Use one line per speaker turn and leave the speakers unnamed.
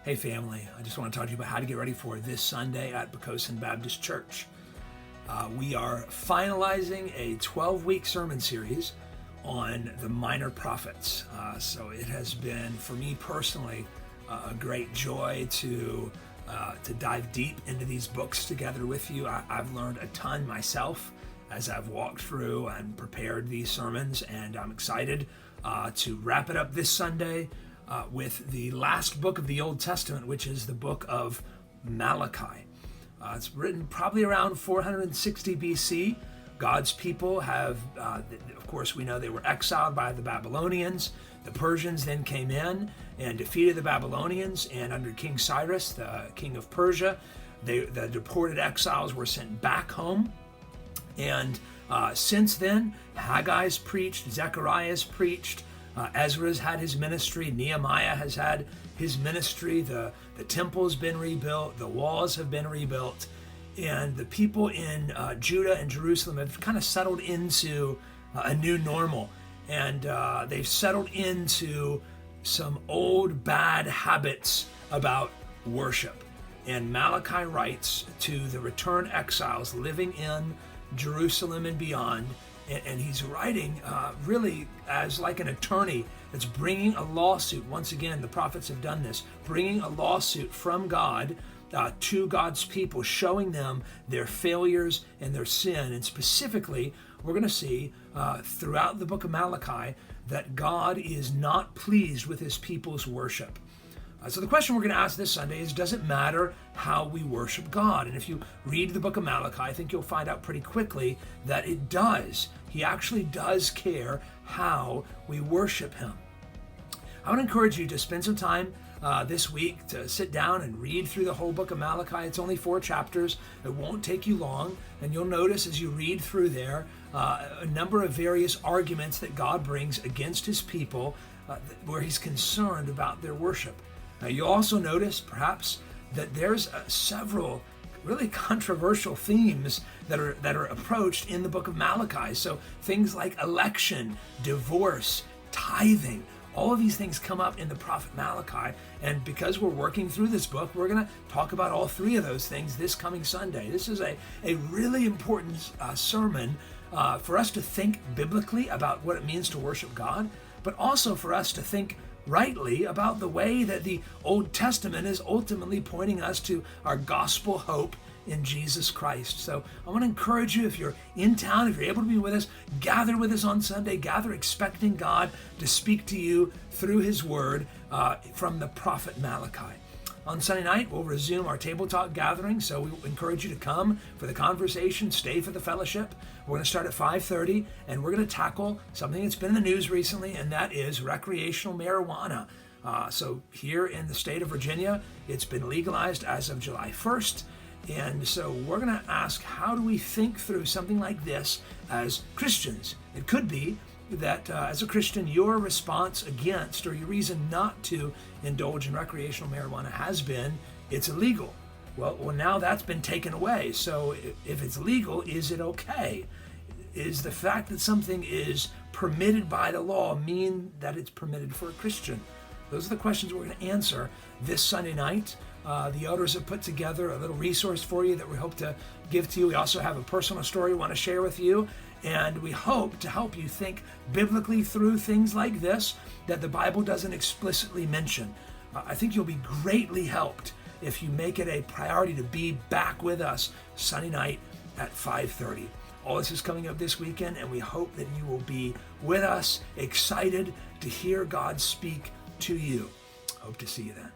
Hey family, I just want to talk to you about how to get ready for this Sunday at Pocosin Baptist Church. We are finalizing a 12-week sermon series on the minor prophets. So it has been, for me personally, a great joy to dive deep into these books together with you. I've learned a ton myself as I've walked through and prepared these sermons, and I'm excited to wrap it up this Sunday with the last book of the Old Testament, which is the book of Malachi. It's written probably around 460 BC. God's people have, of course, we know they were exiled by the Babylonians. The Persians then came in and defeated the Babylonians, and under King Cyrus, the king of Persia, the deported exiles were sent back home. And since then, Haggai's preached, Zechariah's preached, Ezra's had his ministry, Nehemiah has had his ministry, the temple's been rebuilt, the walls have been rebuilt, and the people in Judah and Jerusalem have kind of settled into a new normal, and they've settled into some old bad habits about worship. And Malachi writes to the returned exiles living in Jerusalem and beyond, and he's writing really as like an attorney that's bringing a lawsuit. Once again, the prophets have done this, bringing a lawsuit from God to God's people, showing them their failures and their sin. And specifically, we're going to see throughout the book of Malachi that God is not pleased with his people's worship. So the question we're going to ask this Sunday is, does it matter how we worship God? And if you read the book of Malachi, I think you'll find out pretty quickly that it does. He actually does care how we worship him. I want to encourage you to spend some time this week to sit down and read through the whole book of Malachi. It's only 4 chapters. It won't take you long. And you'll notice as you read through there a number of various arguments that God brings against his people where he's concerned about their worship. Now, you'll also notice, perhaps, that there's several really controversial themes that are approached in the book of Malachi. So things like election, divorce, tithing, all of these things come up in the prophet Malachi. And because we're working through this book, we're going to talk about all 3 of those things this coming Sunday. This is a really important sermon for us to think biblically about what it means to worship God, but also for us to think rightly about the way that the Old Testament is ultimately pointing us to our gospel hope in Jesus Christ. So I want to encourage you, if you're in town, if you're able to be with us, gather with us on Sunday, gather expecting God to speak to you through his word from the prophet Malachi. On Sunday night, we'll resume our table talk gathering, so we encourage you to come for the conversation, stay for the fellowship. We're going to start at 5:30, and we're going to tackle something that's been in the news recently, and that is recreational marijuana. So here in the state of Virginia, it's been legalized as of July 1st, and so we're going to ask, how do we think through something like this as Christians? It could be that as a Christian, your response against, or your reason not to indulge in recreational marijuana has been, it's illegal. Well, now that's been taken away. So if it's legal, is it okay? Is the fact that something is permitted by the law mean that it's permitted for a Christian? Those are the questions we're going to answer this Sunday night. The elders have put together a little resource for you that we hope to give to you. We also have a personal story we want to share with you, and we hope to help you think biblically through things like this that the Bible doesn't explicitly mention. I think you'll be greatly helped if you make it a priority to be back with us Sunday night at 5:30. All this is coming up this weekend, and we hope that you will be with us, excited to hear God speak to you. Hope to see you then.